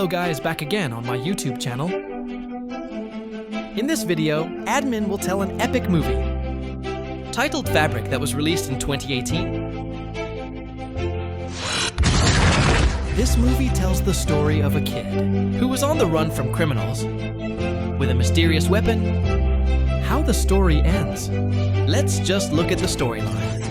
Hello guys, back again on my YouTube channel. In this video, Admin will tell an epic movie titled Fabric that was released in 2018. This movie tells the story of a kid who was on the run from criminals with a mysterious weapon. How the story ends. Let's just look at the storyline.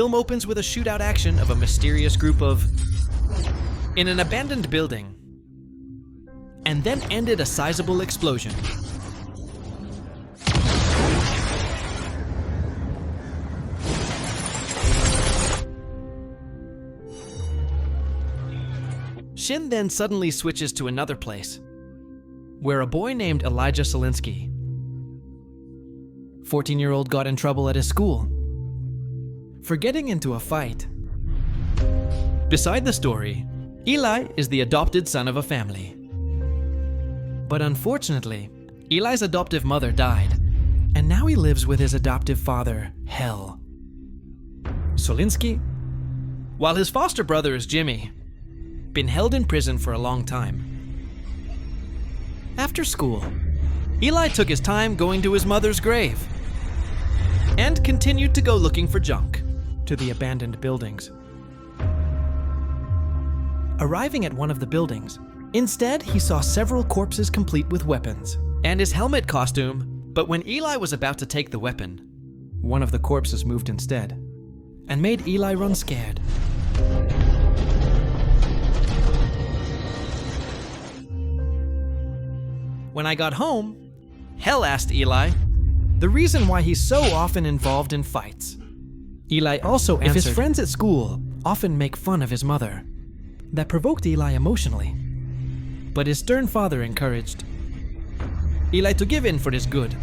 Film opens with a shootout action of a mysterious group in an abandoned building, and then ended a sizable explosion. Shin then suddenly switches to another place, where a boy named Elijah Solinsky, 14-year-old, got in trouble at his school for getting into a fight. Beside the story, Eli is the adopted son of a family. But unfortunately, Eli's adoptive mother died, and now he lives with his adoptive father, Hell. Solinsky, while his foster brother is Jimmy, been held in prison for a long time. After school, Eli took his time going to his mother's grave and continued to go looking for junk to the abandoned buildings. Arriving at one of the buildings, instead he saw several corpses complete with weapons and his helmet costume, but when Eli was about to take the weapon, one of the corpses moved instead and made Eli run scared. When I got home, Hell asked Eli the reason why he's so often involved in fights. Eli also answered if his friends at school often make fun of his mother. That provoked Eli emotionally, but his stern father encouraged Eli to give in for his good.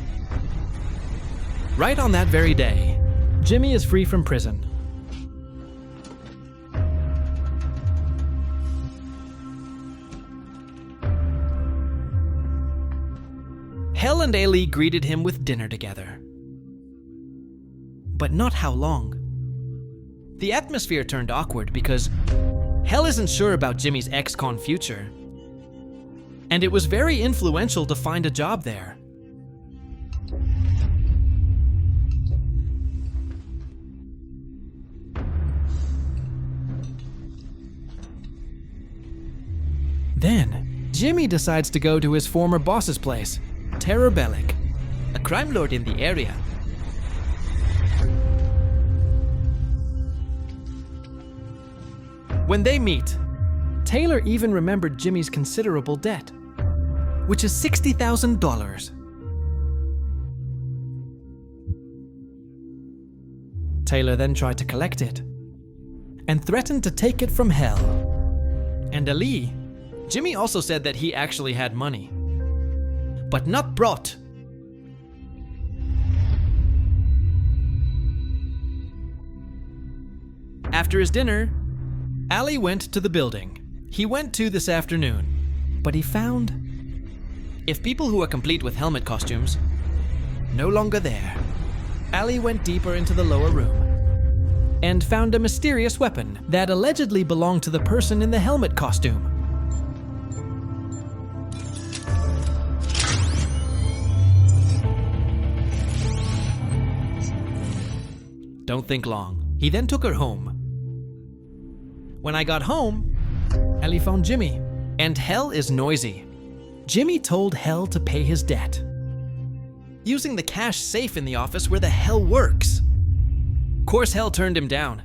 Right on that very day, Jimmy is free from prison. Hell and Ailey greeted him with dinner together. But not how long. The atmosphere turned awkward because Hell isn't sure about Jimmy's ex-con future, and it was very influential to find a job there. Then, Jimmy decides to go to his former boss's place, Terror Bellic, a crime lord in the area. When they meet, Taylor even remembered Jimmy's considerable debt, which is $60,000. Taylor then tried to collect it and threatened to take it from Hell. And Ali, Jimmy also said that he actually had money, but not brought. After his dinner, Ali went to the building he went to this afternoon, but he found if people who are complete with helmet costumes no longer there. Ali went deeper into the lower room and found a mysterious weapon that allegedly belonged to the person in the helmet costume. Don't think long. He then took her home. When I got home, Ellie found Jimmy, and Hell is noisy. Jimmy told Hell to pay his debt, using the cash safe in the office where the Hell works. Of course, Hell turned him down,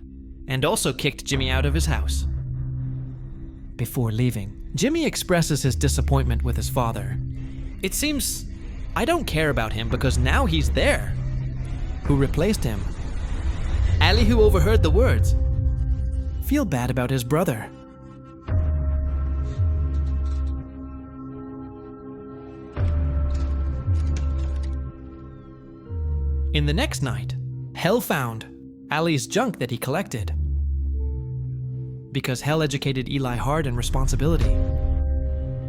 and also kicked Jimmy out of his house. Before leaving, Jimmy expresses his disappointment with his father. It seems I don't care about him because now he's there. Who replaced him? Ali, who overheard the words, feel bad about his brother. In the next night, Hell found Ali's junk that he collected. Because Hell educated Eli hard in responsibility.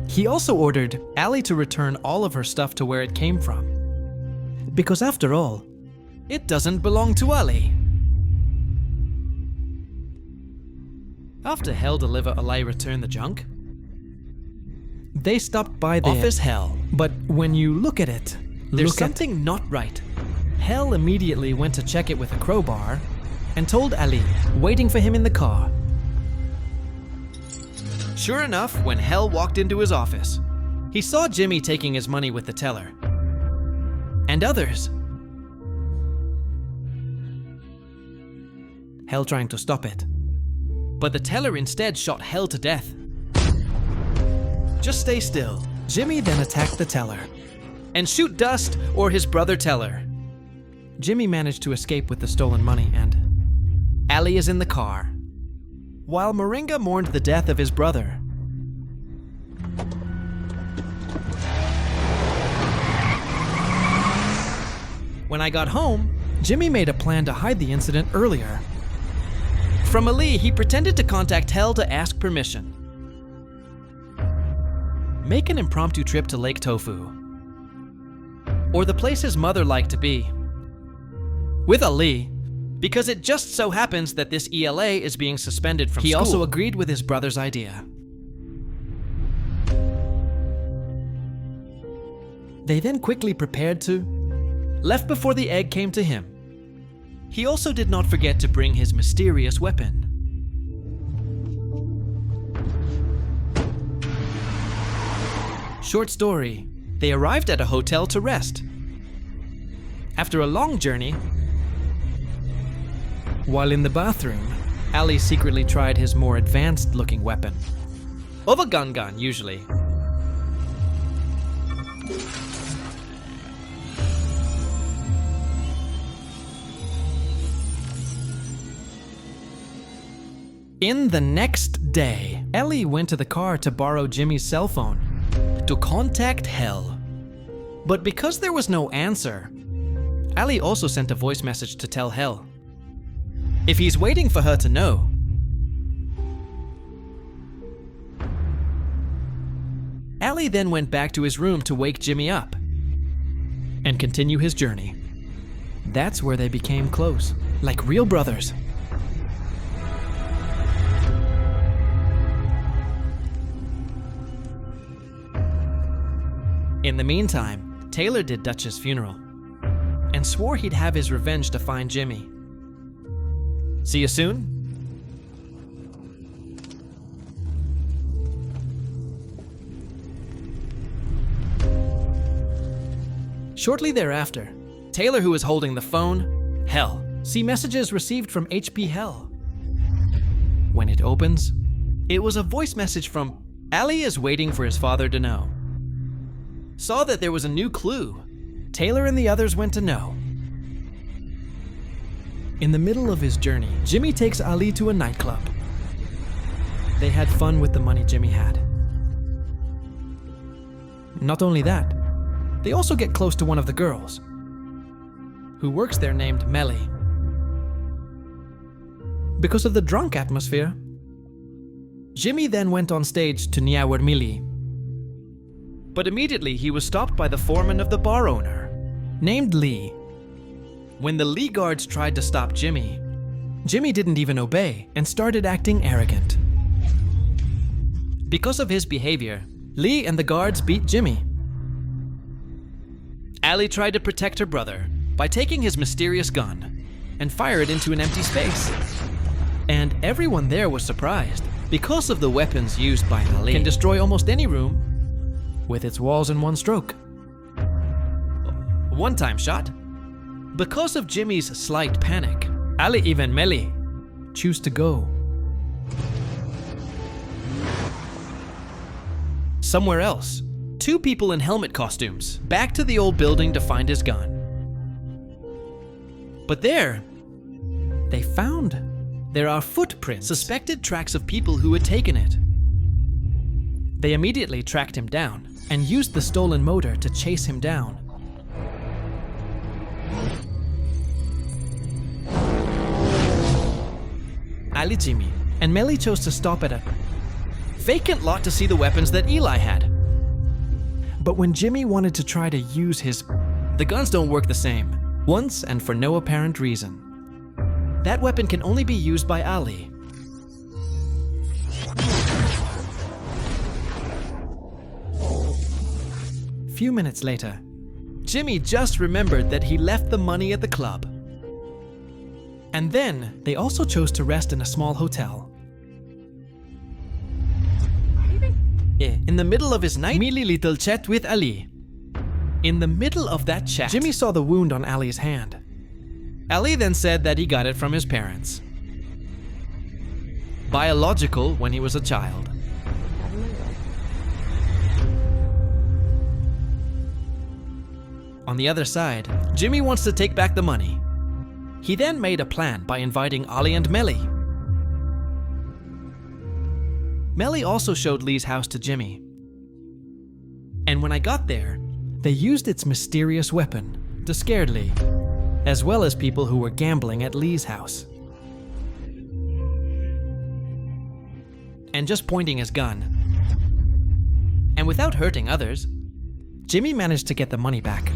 He also ordered Ali to return all of her stuff to where it came from. Because after all, it doesn't belong to Ali. After Hell deliver Ali return the junk, they stopped by the office Hell. But when you look at it, there's something not right. Hell immediately went to check it with a crowbar and told Ali, waiting for him in the car. Sure enough, when Hell walked into his office, he saw Jimmy taking his money with the teller. And others. Hell trying to stop it. But the teller instead shot Hell to death. Just stay still. Jimmy then attacked the teller. And shoot Dust or his brother Teller. Jimmy managed to escape with the stolen money and Ali is in the car. While Moringa mourned the death of his brother. When I got home, Jimmy made a plan to hide the incident earlier. From Ali, he pretended to contact Hell to ask permission. Make an impromptu trip to Lake Tofu, or the place his mother liked to be, with Ali, because it just so happens that this ELA is being suspended from school. He also agreed with his brother's idea. They then quickly prepared to, left before the egg came to him. He also did not forget to bring his mysterious weapon. Short story, they arrived at a hotel to rest. After a long journey, while in the bathroom, Ali secretly tried his more advanced looking weapon. Of a gun usually. In the next day, Ellie went to the car to borrow Jimmy's cell phone to contact Hell. But because there was no answer, Ali also sent a voice message to tell Hell if he's waiting for her to know. Ali then went back to his room to wake Jimmy up and continue his journey. That's where they became close, like real brothers. In the meantime, Taylor did Dutch's funeral and swore he'd have his revenge to find Jimmy. See you soon. Shortly thereafter, Taylor, who was holding the phone, Hell, see messages received from HP Hell. When it opens, it was a voice message from Ali is waiting for his father to know. Saw that there was a new clue. Taylor and the others went to know. In the middle of his journey, Jimmy takes Ali to a nightclub. They had fun with the money Jimmy had. Not only that, they also get close to one of the girls, who works there named Melly. Because of the drunk atmosphere, Jimmy then went on stage to Nyawarmili. But immediately he was stopped by the foreman of the bar owner, named Lee. When the Lee guards tried to stop Jimmy, Jimmy didn't even obey and started acting arrogant. Because of his behavior, Lee and the guards beat Jimmy. Ali tried to protect her brother by taking his mysterious gun and fire it into an empty space. And everyone there was surprised because of the weapons used by Ali can destroy almost any room with its walls in one stroke. One-time shot. Because of Jimmy's slight panic, Ali even Melly choose to go somewhere else. Two people in helmet costumes back to the old building to find his gun. But there are footprints, suspected tracks of people who had taken it. They immediately tracked him down and used the stolen motor to chase him down. Ali, Jimmy, and Melly chose to stop at a vacant lot to see the weapons that Eli had. But when Jimmy wanted to try to use his... The guns don't work the same, once and for no apparent reason. That weapon can only be used by Ali. Few minutes later, Jimmy just remembered that he left the money at the club. And then they also chose to rest in a small hotel. In the middle of his nightly little chat with Ali. In the middle of that chat, Jimmy saw the wound on Ali's hand. Ali then said that he got it from his parents. Biological when he was a child. On the other side, Jimmy wants to take back the money. He then made a plan by inviting Ali and Melly. Melly also showed Lee's house to Jimmy. And when I got there, they used its mysterious weapon to scare Lee, as well as people who were gambling at Lee's house. And just pointing his gun. And without hurting others, Jimmy managed to get the money back.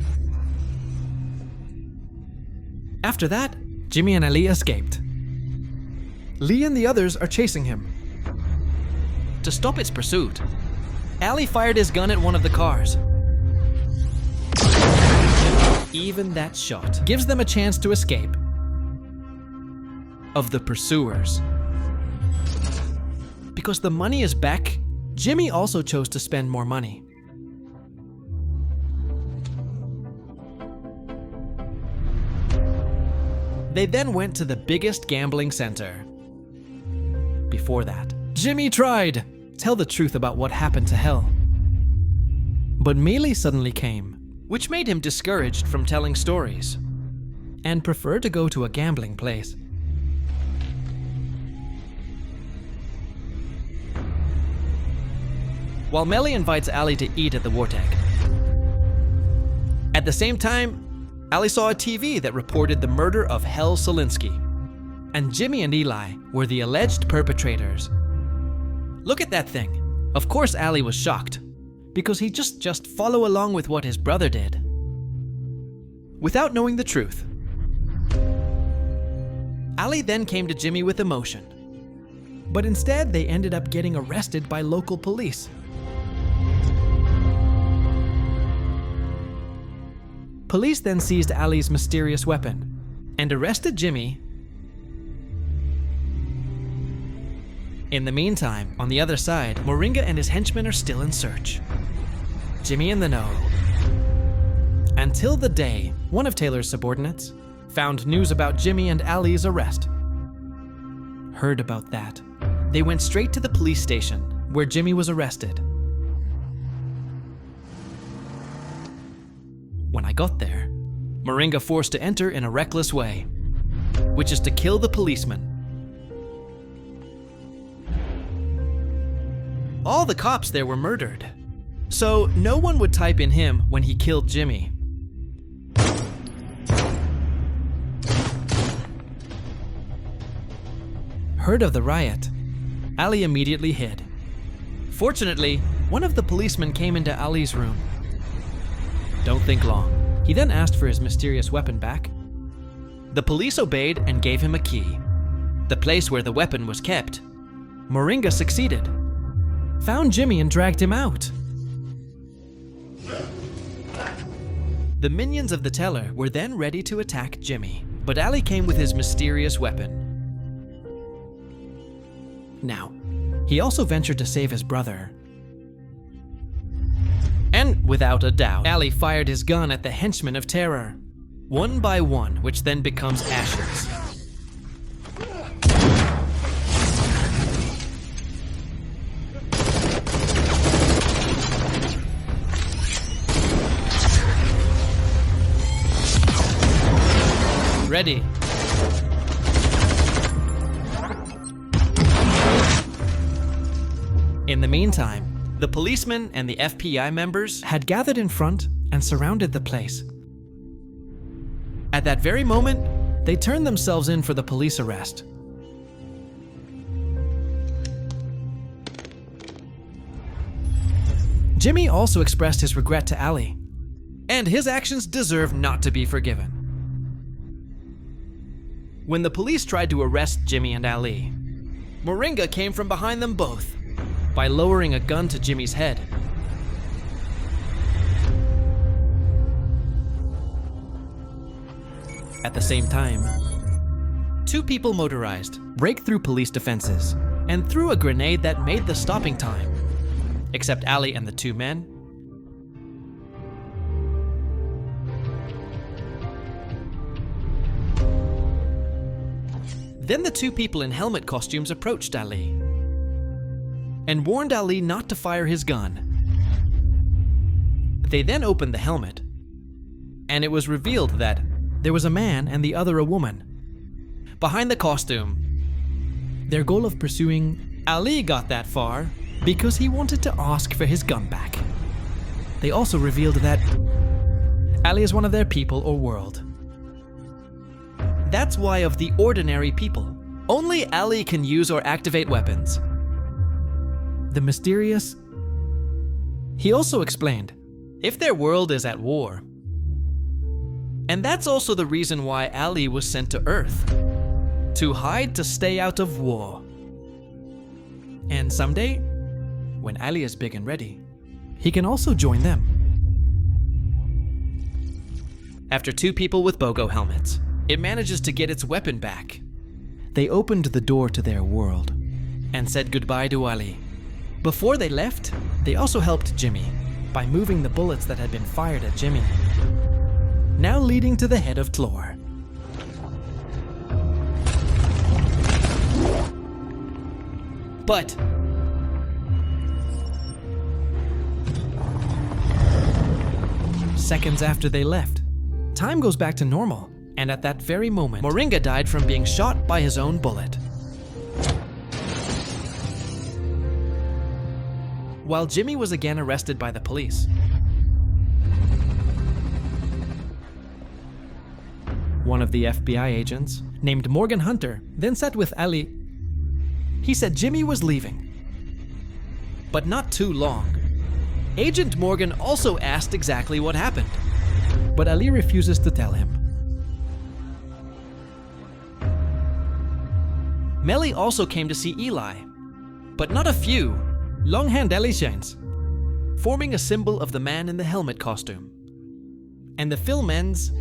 After that, Jimmy and Ali escaped. Lee and the others are chasing him. To stop its pursuit, Ali fired his gun at one of the cars. Even that shot gives them a chance to escape of the pursuers. Because the money is back, Jimmy also chose to spend more money. They then went to the biggest gambling center. Before that, Jimmy tried to tell the truth about what happened to Hell. But Mealy suddenly came, which made him discouraged from telling stories and preferred to go to a gambling place. While Melly invites Ali to eat at the Warteg. At the same time, Ali saw a TV that reported the murder of Hell Solinsky, and Jimmy and Eli were the alleged perpetrators. Look at that thing. Of course Ali was shocked, because he just follow along with what his brother did, without knowing the truth. Ali then came to Jimmy with emotion, but instead they ended up getting arrested by local police. Police then seized Ali's mysterious weapon and arrested Jimmy. In the meantime, on the other side, Moringa and his henchmen are still in search. Jimmy in the know. Until the day one of Taylor's subordinates found news about Jimmy and Ali's arrest. Heard about that, they went straight to the police station where Jimmy was arrested. When I got there, Moringa forced to enter in a reckless way, which is to kill the policeman. All the cops there were murdered, so no one would type in him when he killed Jimmy. Heard of the riot, Ali immediately hid. Fortunately, one of the policemen came into Ali's room. Don't think long. He then asked for his mysterious weapon back. The police obeyed and gave him a key, the place where the weapon was kept. Moringa succeeded, found Jimmy and dragged him out. The minions of the teller were then ready to attack Jimmy, but Ali came with his mysterious weapon. Now, he also ventured to save his brother. And without a doubt, Ali fired his gun at the henchmen of terror, one by one, which then becomes ashes. Ready. In the meantime, the policemen and the FBI members had gathered in front and surrounded the place. At that very moment, they turned themselves in for the police arrest. Jimmy also expressed his regret to Ali, and his actions deserve not to be forgiven. When the police tried to arrest Jimmy and Ali, Moringa came from behind them both by lowering a gun to Jimmy's head. At the same time, two people motorized, break through police defenses, and threw a grenade that made the stopping time, except Ali and the two men. Then the two people in helmet costumes approached Ali and warned Ali not to fire his gun. They then opened the helmet, and it was revealed that there was a man and the other a woman behind the costume. Their goal of pursuing Ali got that far because he wanted to ask for his gun back. They also revealed that Ali is one of their people or world. That's why of the ordinary people, only Ali can use or activate weapons. The mysterious... He also explained, if their world is at war. And that's also the reason why Ali was sent to Earth. To hide to stay out of war. And someday, when Ali is big and ready, he can also join them. After two people with BOGO helmets, it manages to get its weapon back. They opened the door to their world and said goodbye to Ali. Before they left, they also helped Jimmy by moving the bullets that had been fired at Jimmy, now leading to the head of Tlor. But seconds after they left, time goes back to normal, and at that very moment, Moringa died from being shot by his own bullet. While Jimmy was again arrested by the police, one of the FBI agents, named Morgan Hunter, then sat with Ali. He said Jimmy was leaving, but not too long. Agent Morgan also asked exactly what happened, but Ali refuses to tell him. Melly also came to see Eli, but not a few long-hand Elysians, forming a symbol of the man in the helmet costume. And the film ends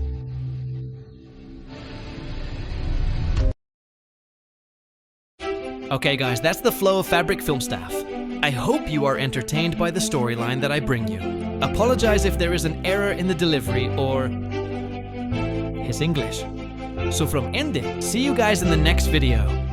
Okay guys, that's the flow of Fabric Film Staff. I hope you are entertained by the storyline that I bring you. Apologize if there is an error in the delivery or his English. So from Ende, see you guys in the next video.